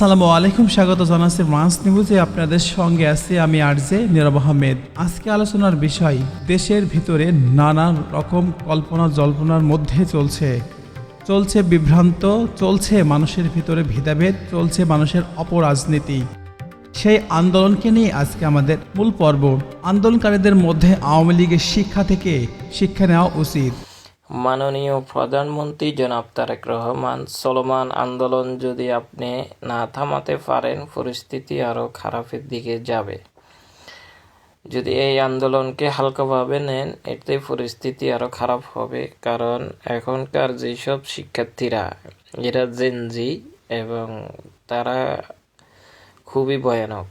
আসসালামু আলাইকুম, স্বাগত জানাচ্ছি ফ্রান্স নিউজে। আপনাদের সঙ্গে আছি আমি আরজে নীরব আহমেদ। আজকে আলোচনার বিষয়, দেশের ভিতরে নানা রকম কল্পনা জল্পনার মধ্যে চলছে বিভ্রান্ত, চলছে মানুষের ভিতরে ভেদাভেদ, চলছে মানুষের অপরাজনীতি। সেই আন্দোলনকে নিয়ে আজকে আমাদের মূল পর্ব। আন্দোলনকারীদের মধ্যে আওয়ামী লীগের শিক্ষা নেওয়া উচিত। মাননীয় প্রধানমন্ত্রী জনাব তারেক রহমান, চলমান আন্দোলন যদি আপনি না থামাতে পারেন, পরিস্থিতি আরও খারাপের দিকে যাবে। যদি এই আন্দোলনকে হালকাভাবে নেন, এতে পরিস্থিতি আরও খারাপ হবে। কারণ এখনকার যেসব শিক্ষার্থীরা, এরা জেনজি এবং তারা খুবই ভয়ানক।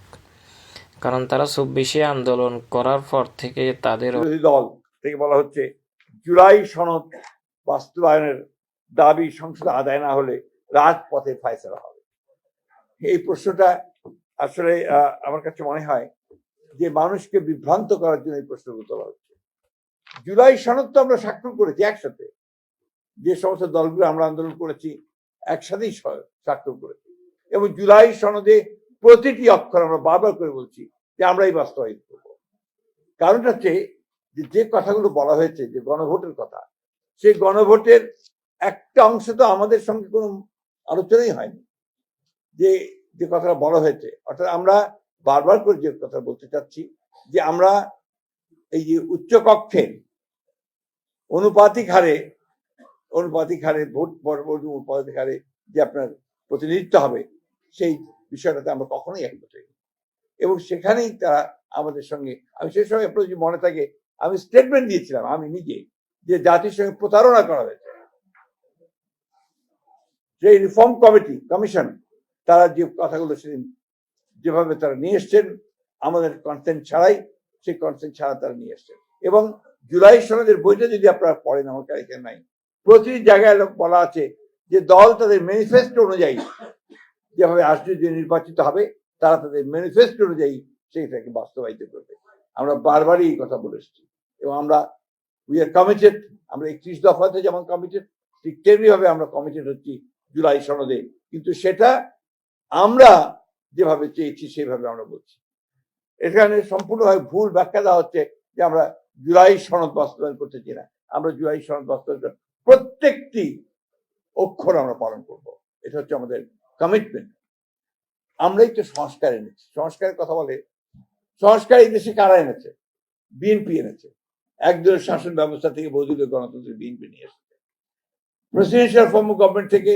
কারণ তারা 24-এ আন্দোলন করার পর থেকে তাদের দল থেকে বলা হচ্ছে জুলাই সনদ বাস্তবায়নের দাবি সংসদে আদায় না হলে রাজপথে ফায়সালা হবে। এই প্রশ্নটা আসলে আমার কাছে মনে হয় যে মানুষকে বিভ্রান্ত করার জন্য এই প্রশ্নগুলো তোলা হচ্ছে। জুলাই সনদ তো আমরা স্বাক্ষর করেছি একসাথে, যে সমস্ত দলগুলো আমরা আন্দোলন করেছি একসাথেই স্বাক্ষর করেছি, এবং জুলাই সনদে প্রতিটি অক্ষর আমরা বারবার করে বলছি যে আমরাই বাস্তবায়িত করব। কারণটা হচ্ছে যে কথাগুলো বলা হয়েছে, যে গণভোটের কথা, সেই গণভোটের একটা অংশ তো আমাদের সঙ্গে কোনো আলোচনাই হয়নি। যে কথাটা বলা হয়েছে, অর্থাৎ আমরা বারবার করে যে কথা বলতে চাচ্ছি যে আমরা এই যে উচ্চ কক্ষের অনুপাতিক হারে ভোট অনুপাতিক হারে যে আপনার প্রতিনিধিত্ব হবে, সেই বিষয়টাতে আমরা কখনোই একমত হইনি। এবং সেখানেই তারা আমাদের সঙ্গে, আমি সেই সময় আপনার যদি মনে থাকে, আমি স্টেটমেন্ট দিয়েছিলাম আমি নিজে, যে জাতির সঙ্গে প্রতারণা করা হয়েছে। সেই রিফর্ম কমিশন তারা যে কথাগুলো সেদিন যেভাবে তারা নিয়ে এসছেন, আমাদের কনসেন্ট ছাড়াই, সেই কনসেন্ট ছাড়া তারা নিয়ে এসছেন। এবং জুলাই সনদের বইটা যদি আপনারা পড়েন, আমার কাছে এখানে নাই, প্রতিটি জায়গায় বলা আছে যে দল তাদের ম্যানিফেস্টো অনুযায়ী যেভাবে আসলে যে নির্বাচিত হবে, তারা তাদের ম্যানিফেস্টো অনুযায়ী সেইটাকে বাস্তবায়িত করবে। আমরা বারবারই এই কথা বলে এসেছি, এবং আমরা উই আর কমিটেড। আমরা 31 দফাতে যেমন কমিটেড, ঠিক তেমনি ভাবে আমরা কমিটেড হচ্ছি জুলাই সনদে। কিন্তু সেটা আমরা যেভাবে চেয়েছি সেভাবে আমরা বলছি। এখানে সম্পূর্ণভাবে ভুল ব্যাখ্যা দেওয়া হচ্ছে যে আমরা জুলাই সনদ বাস্তবায়ন করতে চাই না। আমরা জুলাই সনদ বাস্তবায়ন প্রত্যেকটি অক্ষর আমরা পালন করব। এটা হচ্ছে আমাদের কমিটমেন্ট। আমরাই তো সংস্কার এনেছি। সংস্কারের কথা বলে, সংস্কার এই দেশে কারা এনেছে? বিএনপি এনেছে। একদলীয় শাসন ব্যবস্থা থেকে বহুদলীয় গণতন্ত্রের বিএনপি নিয়ে এসেছে। প্রেসিডেন্সিয়াল ফর্ম অফ গভর্নমেন্ট থেকে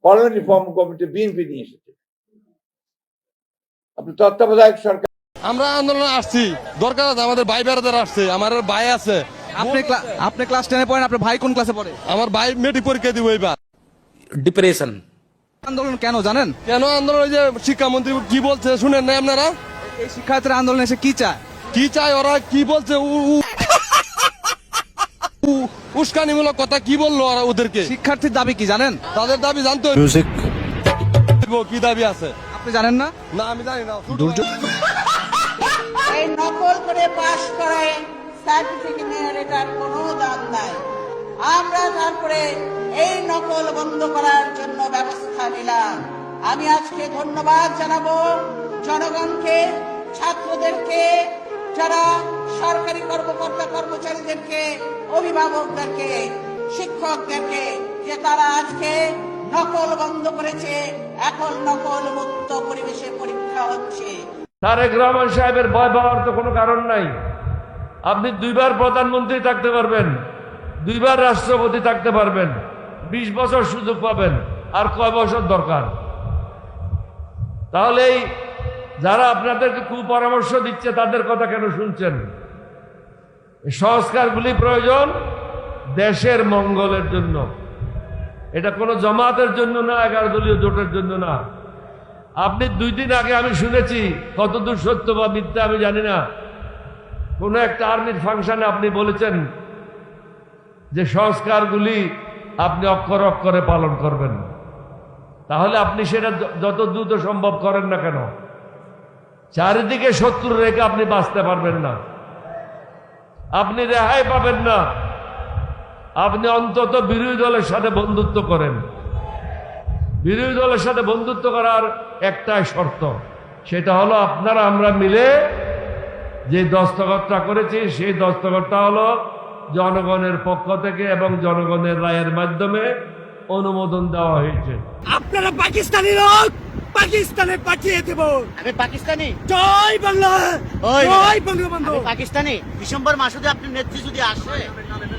পার্লামেন্টারি ফর্ম অফ গভর্নমেন্টে বিএনপি নিয়ে এসেছে। আপনি তত্ত্বাবধায়ক সরকার। আমরা আন্দোলনে আসছি, দরকার আছে আমাদের ভাই বেড়াদার আসছে, আমার ভাই আছে। আপনি ক্লাস 10-এ পড়েন, আপনার ভাই কোন ক্লাসে পড়ে? আমার ভাই মেট্রিক পরীক্ষা দিব এবার। ডিপ্রেশন। আন্দোলন কেন জানেন? কেন আন্দোলন? ওই যে শিক্ষামন্ত্রী কি বলছে শুনেন না আপনারা? এই শিক্ষার্থীরা আন্দোলন এসে কি চায়? কি চায় ওরা? কি বলছে? উস্কানিমূলক কথা কি বললো ওরা ওদেরকে? শিক্ষার্থীর দাবি কি জানেন? তাদের দাবি জানতো, কি দাবি আছে আপনি জানেন না? না, আমি জানি না। এই নকল করে পাশ করায় সার্টিফিকেটের এটার কোনো দাম নাই। আমরা তারপরে এই নকল বন্ধ করার জন্য ব্যবস্থা নিলাম। আমি আজকে ধন্যবাদ জানাবো জনগণকে, ছাত্রদেরকে, যারা সরকারি কর্মকর্তা কর্মচারীদেরকে, অভিভাবকদেরকে, শিক্ষকদেরকে, যে তারা আজকে নকল বন্ধ করেছে। এখন নকল মুক্ত পরিবেশে পরীক্ষা হচ্ছে। তারেক রহমান সাহেবের ভয় পাওয়ার তো কোনো কারণ নাই। আপনি 2বার প্রধানমন্ত্রী থাকতে পারবেন, 2বার রাষ্ট্রপতি থাকতে পারবেন, 20 বছর সুযোগ পাবেন। আর কয় বছর দরকার? তাহলে যারা আপনাদেরকে কুপরামর্শ দিচ্ছে তাদের কথা কেন শুনছেন? সংস্কারগুলি প্রয়োজন দেশের মঙ্গলের জন্য। এটা কোনো জমাতের জন্য না, 11 দলীয় জোটের জন্য না। আপনি 2 দিন আগে আমি শুনেছি, কতদূর সত্য বা মিথ্যা আমি জানি না, কোন একটা আর্মির ফাংশনে আপনি বলেছেন যে সংস্কারগুলি আপনি অক্ষরে অক্ষরে পালন করবেন। তাহলে আপনি সেটা যত দ্রুত সম্ভব করেন না কেন? চারিদিকে শত্রু রেখে আপনি বাঁচতে পারবেন না, আপনি রেহাই পাবেন না। আপনি অন্তত বিরোধী দলের সাথে বন্ধুত্ব করেন। বিরোধী দলের সাথে বন্ধুত্ব করার একটাই শর্ত, সেটা হলো আপনারা আমরা মিলে যে দস্তখতটা করেছি সেই দস্তখতটা হলো জনগণের পক্ষ থেকে এবং জনগণের রায়ের মাধ্যমে অনুমোদন দেওয়া হয়েছে। আপনারা পাকিস্তানি লোক, পাকিস্তানে পাঠিয়ে দেব। আমি পাকিস্তানি, জয় বাংলা, ওই জয় বঙ্গবন্ধু। আমি পাকিস্তানি। ডিসেম্বর মাসে যদি আপনার নেত্রী যদি আসে,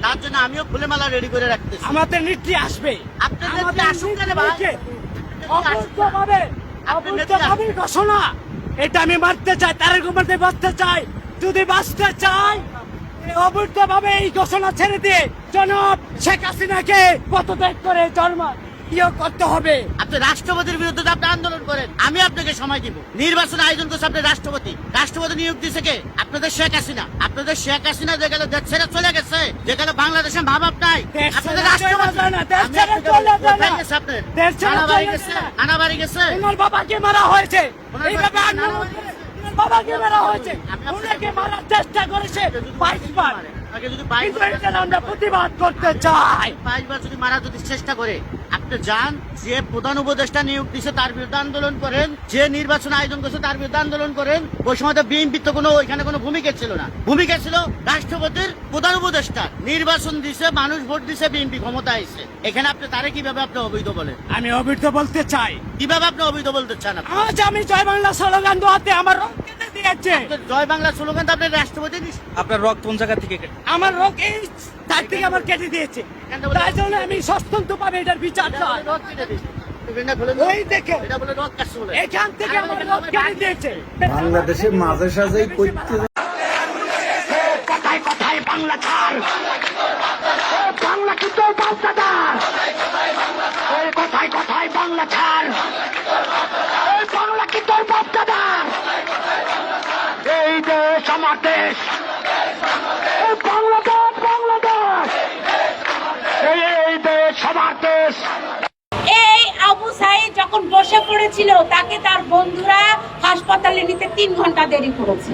তার জন্য আমিও ফুলে মালা রেডি করে রাখতেছি। আমাদের নেত্রী আসবে, আপনার নেত্রী আসুক কেন ভাই? অবৈধভাবে ঘোষণা, এটা আমি মারতে চাই, তারেক রহমানকে বাঁচতে চাই। যদি বাঁচতে চাই অবৈধভাবে এই ঘোষণা ছেড়ে দিয়ে জনাব শেখ হাসিনাকে পদত্যাগ করে করতে হবে। আপনি রাষ্ট্রপতির বিরুদ্ধে আপনি আন্দোলন করেন, আমি আপনাকে সময় দিব। নির্বাচন আয়োজন করছে আপনি রাষ্ট্রপতি, রাষ্ট্রপতি নিয়োগ দিয়েছে কে? আপনাদের শেখ হাসিনা। আপনাদের শেখ হাসিনা যেখানে দেশ ছেড়ে চলে গেছে, যেখানে বাংলাদেশের ভাব নাই, আপনাদের রাষ্ট্রপতি আনাবাড়ি গেছে। ওনার বাবাকে মারা হয়েছে, এইভাবে বাবাকে মারা হয়েছে, ওনাকে মারার চেষ্টা করেছে 22 বার। আমরা প্রতিবাদ করতে চাই। 22 বার যদি মারা যদি চেষ্টা করে, আপনি যান, যে প্রধান উপদেষ্টা নিয়োগ দিচ্ছে তার বিরুদ্ধে আন্দোলন করেন, যে নির্বাচন আয়োজন করছে তার বিরুদ্ধে আন্দোলন করেন। ওই সময় তো বিএনপি তো কোনো ওইখানে কোনো ভূমিকা ছিল না, ভূমিকা ছিল রাষ্ট্রপতির প্রধান উপদেষ্টা। নির্বাচন দিছে, মানুষ ভোট দিছে, বিএনপি ক্ষমতা আইছে। এখানে আপনি তারে কিভাবে আপনি অবৈধ বলেন? আমি অবৈধ বলতে চাই। কিভাবে আপনি অবৈধ বলতে চান? আজ আমি জয় বাংলা স্লোগান দেওয়াতে আমার রক্ত কেটে দিয়েছে। জয় বাংলা স্লোগান তো আপনার রাষ্ট্রপতি দিচ্ছে। আপনার রক্ত কোন জায়গা থেকে? আমার রোগ এই তার থেকে আমার কেটে দিয়েছে, তাই জন্য আমি সস্তন্ত পাবে এটার বিচার চাই। ওই দেখে এখান থেকে আমার রোগ কেটে দিয়েছে। বাংলাদেশের মাঝে সাজেই করতে কথায় কথায় বাংলা ছাড়, বাংলা কি তোর বাচ্চাদার? কথায় কথায় বাংলা ছাড়, বাংলা কি তোর বাচ্চাদার? এই দেশ আমার দেশ, বাংলাদেশ বাংলাদেশ, এই দেশ আমার দেশ। এই আবু সাইদ যখন বসে পড়েছিল, তাকে তার বন্ধুরা হাসপাতালে নিতে 3 ঘন্টা দেরি করেছে।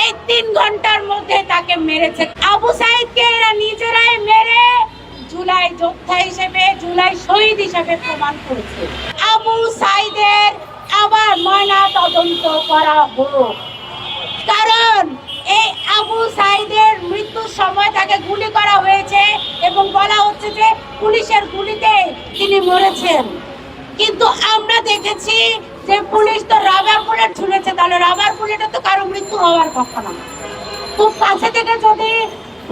এই 3 ঘন্টার মধ্যে তাকে মেরেছে। আবু সাইদকে এরা নিজেরাই মেরে জুলাই যোদ্ধা হিসেবে, জুলাই শহীদ হিসেবে প্রমাণ করেছে। আবু সাইদের আবার ময়না তদন্ত করা হোক, কারণ এই আবু সাইদের মৃত্যুর সময় তাকে গুলি করা হয়েছে এবং বলা হচ্ছে যে পুলিশের গুলিতে তিনি মরেছেন। কিন্তু আমরা দেখেছি যে পুলিশ তো রাবার বুলেট ছুঁড়েছে, তাহলে রাবার বুলেটে তো কারো মৃত্যু হওয়ার কথা না। খুব কাছে থেকে যদি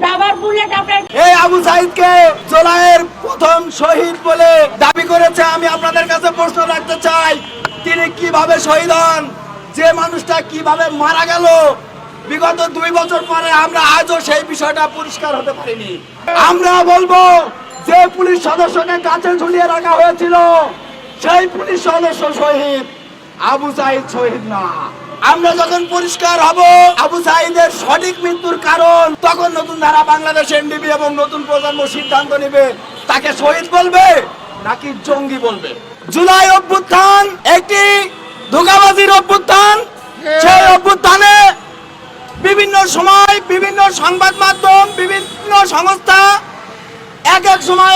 রাবার বুলেট আপনার এই আবু সাইদকে জুলাইয়ের প্রথম শহীদ বলে দাবি করেছে, আমি আপনাদের কাছে প্রশ্ন রাখতে চাই, তিনি কিভাবে শহীদ হন? যে মানুষটা কিভাবে মারা গেল বিগত 2 বছর পরে আমরা আজও সেই বিষয়টা পরিষ্কার হতে পারিনি। আমরা বলবো যে পুলিশ সদস্যকে কাছে ঝুলিয়ে রাখা হয়েছিল সেই পুলিশ সদস্য শহীদ, আবু সাইদ শহীদ না। আমরা যখন পরিষ্কার হব আবু সাইদের সঠিক মৃত্যুর কারণ, তখন নতুন ধারা বাংলাদেশ এনডিপি এবং নতুন প্রজন্ম সিদ্ধান্ত নেবে তাকে শহীদ বলবে নাকি জঙ্গি বলবে। জুলাই অভ্যুত্থান একটি ধোঁকাবাজির অভ্যুত্থান। সেই অভ্যুত্থানে বিভিন্ন সময় বিভিন্ন সংবাদ মাধ্যম, বিভিন্ন সংস্থা এক এক সময়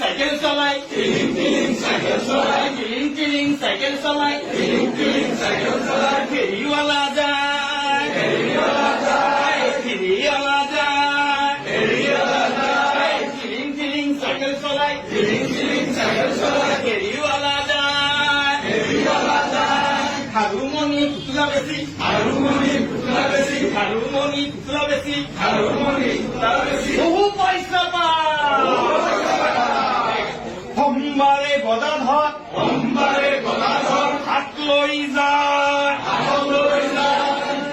সাইকেল চালায়, সাইকেল চালায়, ফেরিওয়ালা যায়, ফেরিওয়ালা যায়, সাইকেল চালায়, ফেরিওয়ালা যায়, হারুমনি পুতলা বেশি, হারুমনি পুতলা বেশি, হারুমনি পুতলা বেশি, হারুমনি পুতলা বেশি, বহু পয়সা পায়। সোমবারে গদাধর, সোমবারে গদাধর হাত লই যায়, হাত লই যায়,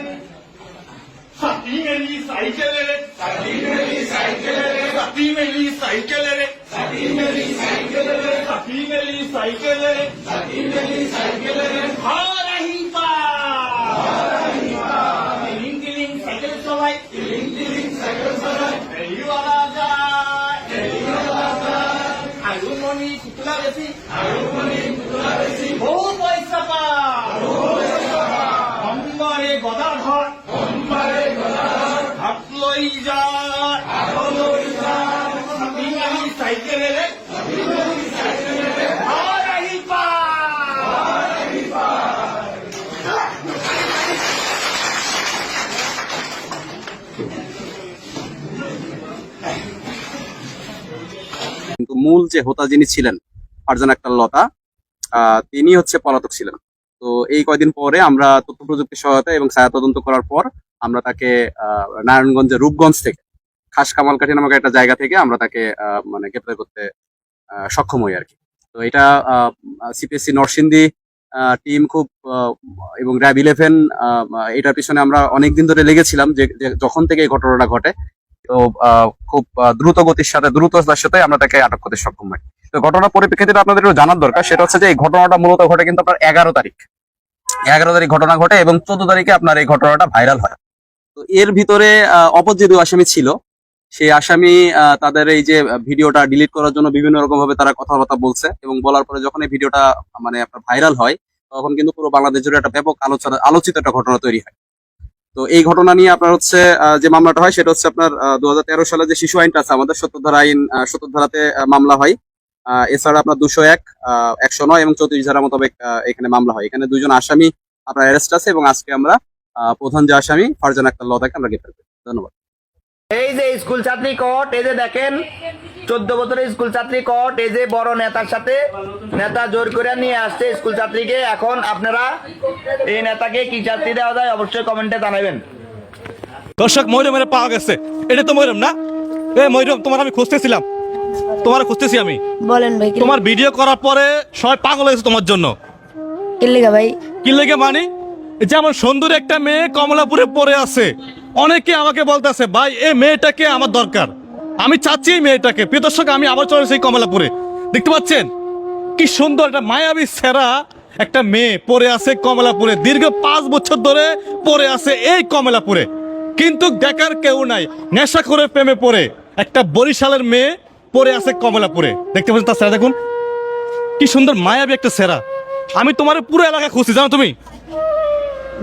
সাথী মেলি সাইকেলের, সাথী মেলি সাইকেলের, সাথী মেলি সাইকেলের, সাথী মেলি সাইকেলের, সাথী মেলি সাইকেলের, সাথী মেলি সাইকেলের, হারাহি পা, হারাহি পা, তিলিং তিলিং সাইকেল চলাই, তিলিং তিলিং সাইকেল চলাই, ফেরিওয়ালা যায়, ফেরিওয়ালা যায়, হারুমনি পুতলা বেশি, হারুমনি পুতলা বেশি, বহু পয়সা পা, বহু পয়সা পা, সোমবারে গদাধর, সোমবারে গদাধর হাত লই যায়, হাত লই যায়, কিন্তু মূল যে হোতা যিনি ছিলেন ফারজানা আক্তার লতা, তিনি হচ্ছে পলাতক ছিলেন। তো এই কয়দিন পরে আমরা তথ্য প্রযুক্তি সহায়তা এবং ছায়া তদন্ত করার পর আমরা তাকে নারায়ণগঞ্জের রূপগঞ্জ থেকে খাস কামালকাঠি নামক একটা জায়গা থেকে আমরা তাকে মানে গ্রেপ্তার করতে সক্ষম হই আর কি। তো এটা সিপিএসসি নরসিংদী টিম খুব এবং র্যাব 11 এটার পিছনে আমরা অনেকদিন ধরে লেগেছিলাম যে যখন থেকে এই ঘটনাটা ঘটে। তো খুব দ্রুত গতির সাথে দ্রুততার সাথে আমরা তাকে আটক করতে সক্ষম হই। তো ঘটনার পরিপ্রেক্ষিতে আপনাদের জানার দরকার, সেটা হচ্ছে যে এই ঘটনাটা মূলত ঘটে কিন্তু আপনার 11 তারিখ ঘটনা ঘটে এবং 14 তারিখে আপনার এই ঘটনাটা ভাইরাল হয়। তো এর ভিতরে অপর যে 2 আসামি ছিল, সেই আসামি তাদের এই যে ভিডিওটা ডিলিট করার জন্য বিভিন্ন রকম ভাবে তারা কথাবার্তা বলছে এবং বলার পরে যখন এই ভিডিওটা মানে আপনার ভাইরাল হয় তখন কিন্তু পুরো বাংলাদেশ জুড়ে একটা ব্যাপক আলোচিত একটা ঘটনা তৈরি হয়। তো এই ঘটনা নিয়ে আপনার হচ্ছে যে মামলাটা হয় সেটা হচ্ছে আপনার 2013 সালে যে শিশু আইনটা আছে আমাদের 70 ধারাতে মামলা হয়। এছাড়া আপনার 201, 109 এবং 34 ধারা মোতাবেক এখানে মামলা হয়। এখানে 2 জন আসামি আপনার অ্যারেস্ট আছে এবং আজকে আমরা প্রধান যে আসামি ফারজানা আক্তার লতাকে আমরা গ্রেপ্তার করি। ধন্যবাদ। এই যে স্কুল ছাত্রী কোর্ট, এই যে দেখেন 14 বছরের স্কুল ছাত্রী কোর্ট, এই যে বড় নেতার সাথে নেতা জোর করে নিয়ে আসছে স্কুল ছাত্রীকে। এখন আপনারা এই নেতাকে কি শাস্তি দেওয়া যায় অবশ্যই কমেন্টে জানাবেন। দর্শক, ময়ূরের পাওয়া গেছে। এটা তো ময়ূরম না? ময়ূরম, তোমার আমি খুঁজতেছি আমি। বলেন ভাই। তোমার ভিডিও করার পরে সবাই পাগল হয়েছে তোমার জন্য। কি লেগে ভাই? কি লেগে মানে? যেমন সুন্দর একটা মেয়ে কমলাপুরে পড়ে আছে, অনেকে আমাকে বলতেছে ভাই এই মেয়েটাকে আমার দরকার, আমি চাচ্ছি এই মেয়েটাকে। প্রিয় দর্শক, আমি আবার চলে এসেছি কমলাপুরে। দেখতে পাচ্ছেন কি সুন্দর একটা মায়াবী সেরা একটা মেয়ে পড়ে আছে কমলাপুরে, দীর্ঘ 5 বছর ধরে পড়ে আছে এই কমলাপুরে, কিন্তু দেখার কেউ নাই। নেশা করে প্রেমে পড়ে একটা বরিশালের মেয়ে পড়ে আছে কমলাপুরে। দেখতে পাচ্ছেন তার সেরা, দেখুন কি সুন্দর মায়াবী একটা সেরা। আমি তোমার পুরো এলাকা খুঁজছি, জানো তুমি?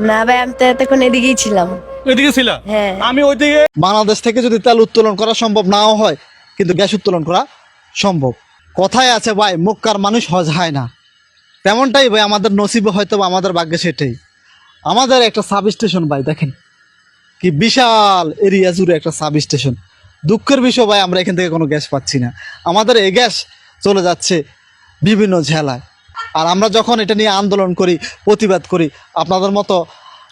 না ভাই, আমি তো এতক্ষণ এদিকেই ছিলাম। এদিকে ছিল? হ্যাঁ। আমি ওইদিকে। বাংলাদেশ থেকে যদি তেল উত্তোলন করা সম্ভব নাও হয়, কিন্তু গ্যাস উত্তোলন করা সম্ভব। কথায় আছে ভাই, মক্কার মানুষ হজ হয় না, তেমনটাই ভাই আমাদের নসিবে হয়তো বা আমাদের ভাগ্যে সেটাই। আমাদের একটা সাব স্টেশন ভাই, দেখেন কি বিশাল এরিয়া জুড়ে একটা সাব স্টেশন। দুঃখের বিষয় ভাই, আমরা এখান থেকে কোনো গ্যাস পাচ্ছি না। আমাদের এই গ্যাস চলে যাচ্ছে বিভিন্ন জেলায়। আর আমরা যখন এটা নিয়ে আন্দোলন করি, প্রতিবাদ করি,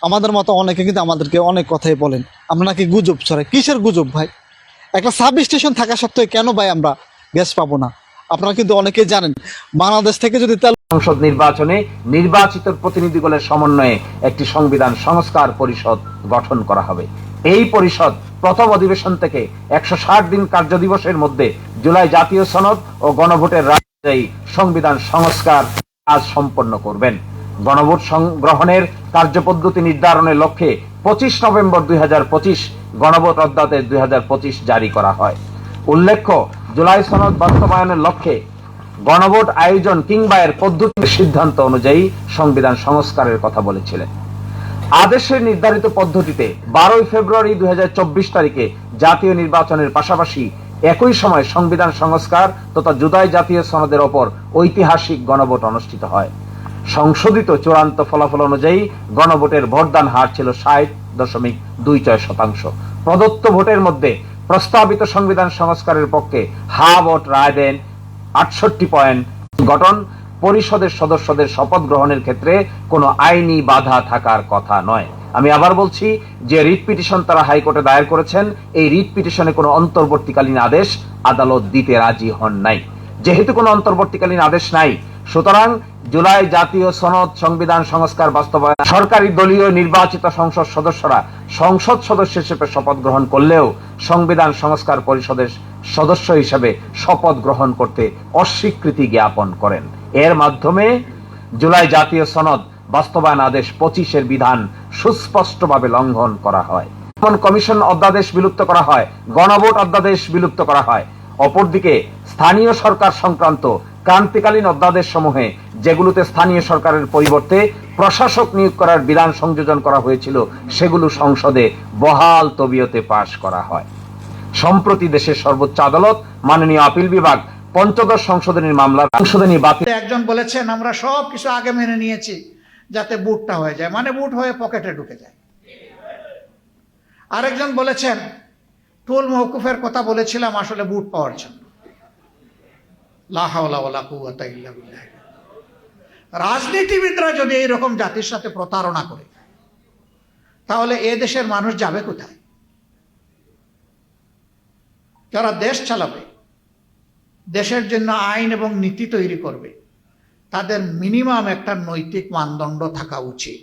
আমাদের মতো অনেকে কিন্তু আমাদেরকে অনেক কথাই বলেন আমরা নাকি গুজব ছড়াই। কিসের গুজব ভাই? একটা সাব স্টেশন থাকা সত্ত্বেও কেন ভাই আমরা গ্যাস পাবো না? আপনারা কিন্তু অনেকেই জানেন, বাংলাদেশ থেকে যদি তেল সংসদ নির্বাচনে নির্বাচিত প্রতিনিধিগুলোর সমন্বয়ে একটি সংবিধান সংস্কার পরিষদ গঠন করা হবে। এই পরিষদ প্রথম অধিবেশন থেকে 160 দিন কার্যদিবসের মধ্যে জুলাই জাতীয় সনদ ও গণভোটের রায় সংবিধান সংস্কার কাজ সম্পন্ন করবেন। গণভোট গ্রহণের কার্যপদ্ধতি নির্ধারণের লক্ষ্যে 25 নভেম্বর 2025 গণভোট অধ্যাদেশ 2025 জারি করা হয়। উল্লেখ্য, জুলাই সনদ বাস্তবায়নের লক্ষ্যে গণভোট আয়োজন কিংবা এর পদ্ধতির সিদ্ধান্ত অনুযায়ী সংবিধান সংস্কারের কথা বলেছিলেন। আদেশের নির্ধারিত পদ্ধতিতে 12 ফেব্রুয়ারি 2024 তারিখে জাতীয় নির্বাচনের পাশাপাশি একই সময় সংবিধান সংস্কার তথা জুলাই জাতীয় সনদের ওপর ঐতিহাসিক গণভোট অনুষ্ঠিত হয়। সংশোধিত চূড়ান্ত ফলাফল অনুযায়ী গণভোটের ভোটদান হার ছিল 60.26%। প্রদত্ত ভোটের মধ্যে প্রস্তাবিত সংবিধান সংস্কারের পক্ষে হা ভোট রায় দেন 68 পয়েন্ট। গঠন পরিষদের সদস্যদের শপথ গ্রহণের ক্ষেত্রে কোনো আইনি বাধা থাকার কথা নয়। আমি আবার বলছি, যে রিট পিটিশন তারা হাইকোর্টে দায়ের করেছেন, এই রিট পিটিশনে কোনো অন্তর্বর্তীকালীন আদেশ আদালত দিতে রাজি হন নাই। যেহেতু কোনো অন্তর্বর্তীকালীন আদেশ নাই, সুতরাং জুলাই জাতীয় সনদ সংবিধান সংস্কার বাস্তবায়ন সরকারি দলীয় নির্বাচিত সংসদ সদস্যরা সংসদ সদস্য হিসেবে শপথ গ্রহণ করলেও সংবিধান সংস্কার পরিষদের সদস্য হিসেবে শপথ গ্রহণ করতে অস্বীকৃতি জ্ঞাপন করেন। এর মাধ্যমে জুলাই জাতীয় সনদ বাস্তবায়ন আদেশ 25-এর বিধান সুস্পষ্টভাবে লঙ্ঘন করা হয়। কমিশন অধ্যাদেশ বিলুপ্ত করা হয়, গণভোট অধ্যাদেশ বিলুপ্ত করা হয়। অপরদিকে স্থানীয় সরকার সংক্রান্ত ক্রান্তিকালীন অধ্যাদেশ সমূহে যেগুলোতে স্থানীয় সরকারের পরিবর্তে প্রশাসক নিয়োগ করার বিধান সংযোজন করা হয়েছিল, সেগুলো সংসদে বহাল তবিয়তে পাশ করা হয়। সম্প্রতি দেশের সর্বোচ্চ আদালত মাননীয় আপিল বিভাগ ৫ম সংশোধনীর মামলার সংশোধনী বাতিল। একজন বলেছেন আমরা সব কিছু আগে মেনে নিয়েছি যাতে বুটটা হয়ে যায়, মানে বুট হয়ে পকেটে ঢুকে যায়। আরেকজন বলেছেন টুল মওকুফের কথা বলেছিলাম আসলে বুট পাওয়ার জন্য। লা হাওলা ওয়ালা কুওয়াতা ইল্লা বিল্লাহ। রাজনীতিবিদরা যদি এইরকম জাতির সাথে প্রতারণা করে তাহলে এ দেশের মানুষ যাবে কোথায়? যারা দেশ চালাবে, দেশের জন্য আইন এবং নীতি তৈরি করবে, তাদের মিনিমাম একটা নৈতিক মানদণ্ড থাকা উচিত।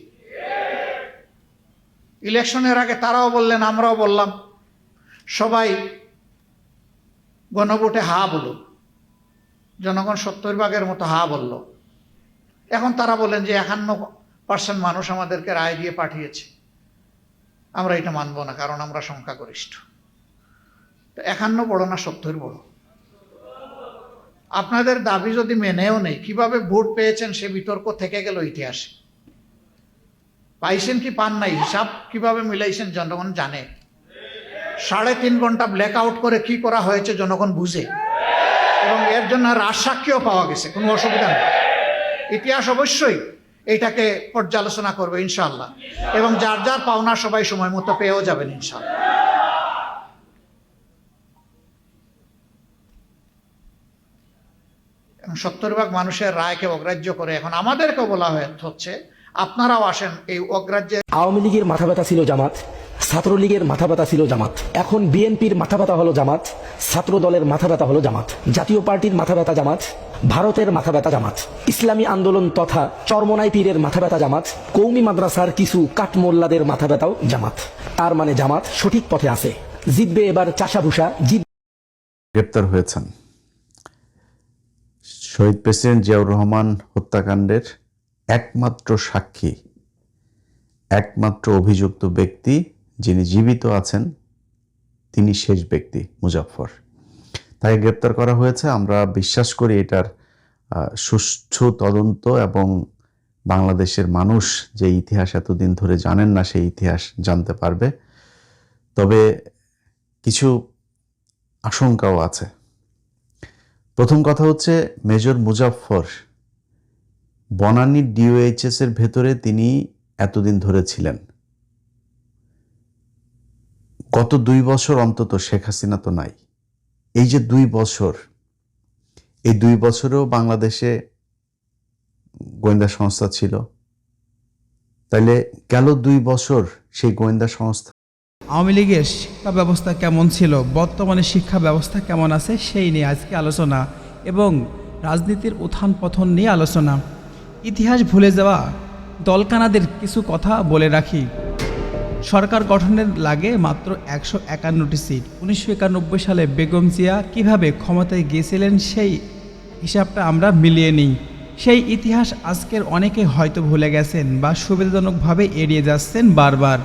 ইলেকশনের আগে তারাও বললেন, আমরাও বললাম, সবাই গণভোটে হা বলুন। জনগণ 70% মতো হা বলল। এখন তারা বলেন যে 51% মানুষ আমাদেরকে রায় দিয়ে পাঠিয়েছে, আমরা এটা মানব না, কারণ আমরা সংখ্যাগরিষ্ঠ। তো 51 বড় না 70 বড়? আপনাদের দাবি যদি মেনেও নেই, কিভাবে ভোট পেয়েছেন সে বিতর্ক থেকে গেল ইতিহাসে। পাইছেন কি পান নাই, হিসাব কিভাবে মিলাইছেন জনগণ জানে। 3.5 ঘন্টা ব্ল্যাক আউট করে কি করা হয়েছে জনগণ বুঝে, এবং এর জন্য রাজসাক্ষীও পাওয়া গেছে, কোনো অসুবিধা নেই। ইতিহাস অবশ্যই এটাকে পর্যালোচনা করবে ইনশাআল্লাহ, এবং যার যার পাওনা সবাই সময় মতো পেয়েও যাবেন ইনশাআল্লাহ। এবং 70% মানুষের রায়কে অগ্রাহ্য করে এখন আমাদেরকে বলা হচ্ছে আপনারাও আসেন এই অগ্রাহ্যে। আওয়ামী লীগের মাথা ব্যথা ছিল জামাত, ছাত্রলীগের মাথা ব্যথা ছিল জামাত, এখন বিএনপির মাথা ব্যথা হলো জামাত, ছাত্র দলের মাথা ব্যথা হলো জামাত, জাতীয় পার্টির মাথা ব্যথা জামাত, ভারতের মাথা ব্যথা জামাত, ইসলামী আন্দোলন তথা চরমনাই পীরের মাথা ব্যথা জামাত, কৌমি মাদ্রাসার কিছু কাঠমোল্লাদের মাথা ব্যথাও জামাত। তার মানে জামাত সঠিক পথে আছে, জিতবে এবার চাষাভূষা। গ্রেপ্তার হয়েছেন শহীদ প্রেসিডেন্ট জিয়াউর রহমান হত্যাকাণ্ডের একমাত্র সাক্ষী, একমাত্র অভিযুক্ত ব্যক্তি যিনি জীবিত আছেন, তিনি শেষ ব্যক্তি মুজাফফর। তাকে গ্রেপ্তার করা হয়েছে। আমরা বিশ্বাস করি এটার সুষ্ঠু তদন্ত এবং বাংলাদেশের মানুষ যে ইতিহাস এতদিন ধরে জানেন না সেই ইতিহাস জানতে পারবে। তবে কিছু আশঙ্কাও আছে। প্রথম কথা হচ্ছে, মেজর মুজাফফর বনানী ডিওএইচএস এর ভেতরে তিনি এতদিন ধরে ছিলেন। গত 2 বছর অন্তত শেখ হাসিনা তো নাই। এই যে 2 বছর, এই 2 বছরেও বাংলাদেশে গোয়েন্দা সংস্থা ছিল। তাইলে গেল 2 বছর সেই গোয়েন্দা সংস্থা। আওয়ামী লীগের শিক্ষা ব্যবস্থা কেমন ছিল, বর্তমানে শিক্ষা ব্যবস্থা কেমন আছে সেই নিয়ে আজকে আলোচনা, এবং রাজনীতির উত্থান পতন নিয়ে আলোচনা। ইতিহাস ভুলে যাওয়া দলকানাদের কিছু কথা বলে রাখি। সরকার গঠনের লাগে মাত্র 151টি সিট। 1991 সালে বেগম জিয়া কিভাবে ক্ষমতায় গিয়েছিলেন সেই হিসাবটা আমরা মিলিয়ে নিই। সেই ইতিহাস আজকের অনেকে হয়তো ভুলে গেছেন বা সুবিধাজনকভাবে এড়িয়ে যাচ্ছেন বারবার।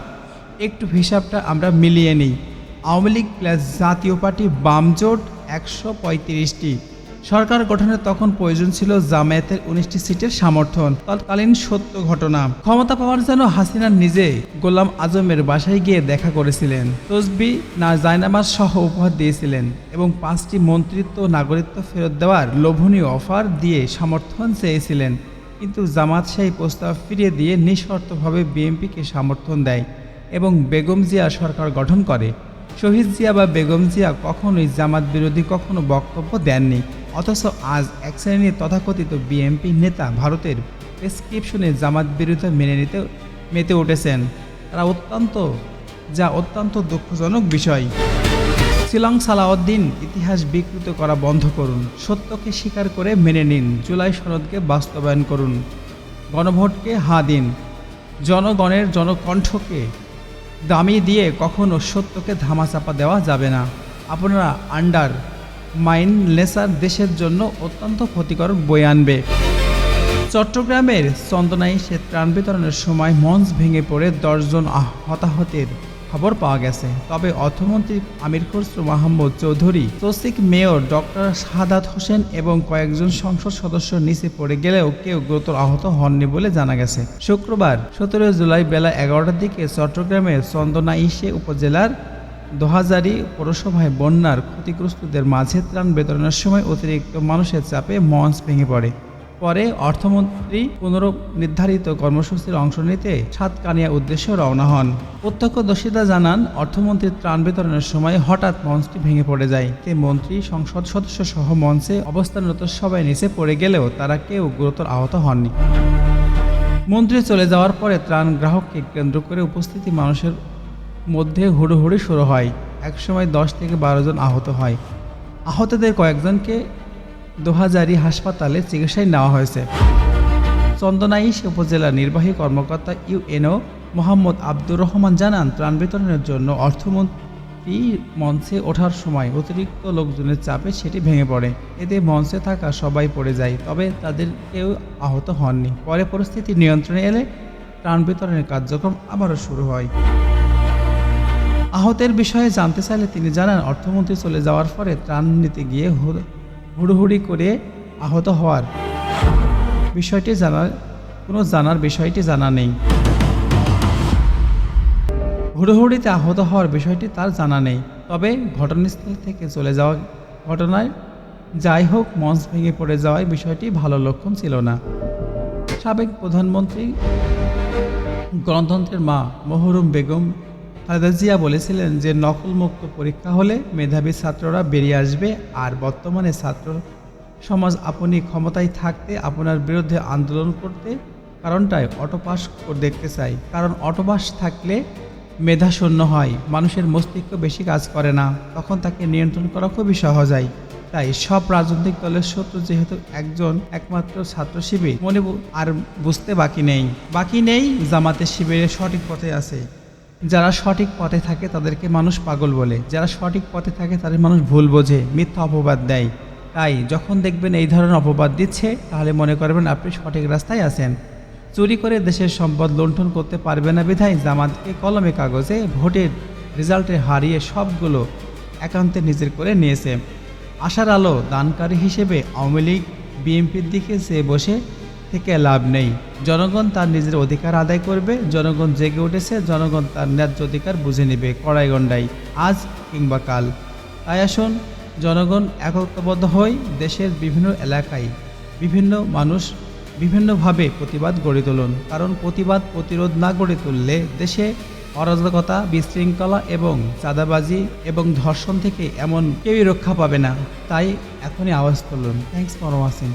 একটু হিসাবটা আমরা মিলিয়ে নিই। আওয়ামী লীগ প্লাস জাতীয় পার্টি বাম জোট 135টি। সরকার গঠনের তখন প্রয়োজন ছিল জামায়াতের 19টি সিটের সমর্থন। তৎকালীন সত্য ঘটনা। ক্ষমতা পাওয়ার জন্য হাসিনা নিজে গোলাম আজমের বাসায় গিয়ে দেখা করেছিলেন, তসবি না জায়নামাজ সহ উপহার দিয়েছিলেন এবং 5টি মন্ত্রিত্ব নাগরিকত্ব ফেরত দেওয়ার লোভনীয় অফার দিয়ে সমর্থন চেয়েছিলেন। কিন্তু জামাত সেই প্রস্তাব ফিরিয়ে দিয়ে নিঃশর্তভাবে বিএনপিকে সমর্থন দেয় এবং বেগম জিয়া সরকার গঠন করে। শহীদ জিয়া বা বেগম জিয়া কখনোই জামাত বিরোধী কখনো বক্তব্য দেননি, অথচ আজ এক শ্রেণীর তথাকথিত বিএনপি নেতা ভারতের প্রেসক্রিপশনে জামাত বিরোধিতা মেনে নিতে মেতে উঠেছেন। তারা অত্যন্ত দুঃখজনক বিষয়। শিলং সালাউদ্দিন, ইতিহাস বিকৃত করা বন্ধ করুন, সত্যকে স্বীকার করে মেনে নিন, জুলাই সনদকে বাস্তবায়ন করুন, গণভোটকে হাঁ দিন, জনগণের জনকণ্ঠকে দামি দিয়ে কখনো সত্যকে ধামাচাপা দেওয়া যাবে না। আপনারা আন্ডার মাইন্ডলেসার দেশের জন্য অত্যন্ত ক্ষতিকর বয়ে আনবে। চট্টগ্রামের চন্দনায় সে ত্রাণ বিতরণের সময় মঞ্চ ভেঙে পড়ে 10 জন হতাহতের খবর পাওয়া গেছে। তবে অর্থমন্ত্রী আমির খসরু মাহমুদ চৌধুরী, চসিক মেয়র ডক্টর শাহাদাত হোসেন এবং কয়েকজন সংসদ সদস্য নিচে পড়ে গেলেও কেউ গুরুতর আহত হননি বলে জানা গেছে। শুক্রবার 17 জুলাই বেলা 11টার দিকে চট্টগ্রামের চন্দনাইশে উপজেলার দোহাজারি পৌরসভায় বন্যার ক্ষতিগ্রস্তদের মাঝে ত্রাণ বিতরণের সময় অতিরিক্ত মানুষের চাপে মঞ্চ ভেঙে পড়ে। পরে অর্থমন্ত্রী পুনর্নির্ধারিত কর্মসূচির অংশ নিতে সাতকানিয়া উদ্দেশ্যে রওনা হন। প্রত্যক্ষদর্শীরা জানান, অর্থমন্ত্রীর ত্রাণ বিতরণের সময় হঠাৎ মঞ্চটি ভেঙে পড়ে যায়। এতে মন্ত্রী, সংসদ সদস্য সহ মঞ্চে অবস্থানরত সবাই নিচে পড়ে গেলেও তারা কেউ গুরুতর আহত হননি। মন্ত্রী চলে যাওয়ার পরে ত্রাণ গ্রাহককে কেন্দ্র করে উপস্থিতি মানুষের মধ্যে হুড়োহুড়ি শুরু হয়। একসময় 10 থেকে 12 জন আহত হয়। আহতদের কয়েকজনকে দোহাজারী হাসপাতালে চিকিৎসায় নেওয়া হয়েছে। চন্দনাইশ উপজেলা নির্বাহী কর্মকর্তা ইউএনও মোহাম্মদ আব্দুর রহমান জানান, ত্রাণ বিতরণের জন্য অর্থমন্ত্রী মঞ্চে ওঠার সময় অতিরিক্ত লোকজনের চাপে সেটি ভেঙে পড়ে। এতে মঞ্চে থাকা সবাই পড়ে যায়, তবে তাদের কেউ আহত হননি। পরে পরিস্থিতি নিয়ন্ত্রণে এলে ত্রাণ বিতরণের কার্যক্রম আবারও শুরু হয়। আহতের বিষয়ে জানতে চাইলে তিনি জানান, অর্থমন্ত্রী চলে যাওয়ার পরে ত্রাণ নিতে গিয়ে হুড়োহুড়ি করে আহত হওয়ার বিষয়টি জানার বিষয়টি জানা নেই। হুড়োহুড়িতে আহত হওয়ার বিষয়টি তার জানা নেই। তবে ঘটনাস্থল থেকে চলে যাওয়া ঘটনায় যাই হোক, মঞ্চ ভেঙে পড়ে যাওয়ায় বিষয়টি ভালো লক্ষণ ছিল না। সাবেক প্রধানমন্ত্রী গণতন্ত্রের মা মহরুম বেগম খালেদা জিয়া বলেছিলেন যে নকলমুক্ত পরীক্ষা হলে মেধাবী ছাত্ররা বেরিয়ে আসবে। আর বর্তমানে ছাত্র সমাজ আপনি ক্ষমতায় থাকতে আপনার বিরুদ্ধে আন্দোলন করতে কারণটাই অটোপাস দেখতে চাই। কারণ অটোপাস থাকলে মেধা শূন্য হয়, মানুষের মস্তিষ্ক বেশি কাজ করে না, তখন তাকে নিয়ন্ত্রণ করা খুবই সহজ হয়। তাই সব রাজনৈতিক দলের শত্রু যেহেতু একমাত্র ছাত্র শিবির, মনে আর বুঝতে বাকি নেই জামাতের শিবিরের সঠিক পথে আছে। যারা সঠিক পথে থাকে তাদেরকে মানুষ পাগল বলে, যারা সঠিক পথে থাকে তাদের মানুষ ভুল বোঝে, মিথ্যা অপবাদ দেয়। তাই যখন দেখবেন এই ধরনের অপবাদ দিচ্ছে, তাহলে মনে করবেন আপনি সঠিক রাস্তায় আছেন। চুরি করে দেশের সম্পদ লুণ্ঠন করতে পারবে না বিধায় জামাতকে কলমে কাগজে ভোটের রেজাল্টে হারিয়ে সবগুলো একান্তে নিজের করে নিয়েছে। আশার আলো দানকারী হিসেবে আওয়ামী লীগ বিএনপির দিকে চেয়ে বসে থেকে লাভ নেই। জনগণ তার নিজের অধিকার আদায় করবে। জনগণ জেগে উঠেছে, জনগণ তার ন্যায্য অধিকার বুঝে নেবে কড়াইগন্ডায়, আজ কিংবা কাল। তাই আসুন জনগণ একত্রবদ্ধ হই, দেশের বিভিন্ন এলাকায় বিভিন্ন মানুষ বিভিন্নভাবে প্রতিবাদ গড়ে তুলুন। কারণ প্রতিরোধ না গড়ে তুললে দেশে অরাজকতা, বিশৃঙ্খলা এবং চাঁদাবাজি এবং ধর্ষণ থেকে এমন কেউই রক্ষা পাবে না। তাই এখনই আওয়াজ তুলুন। Thanks for watching.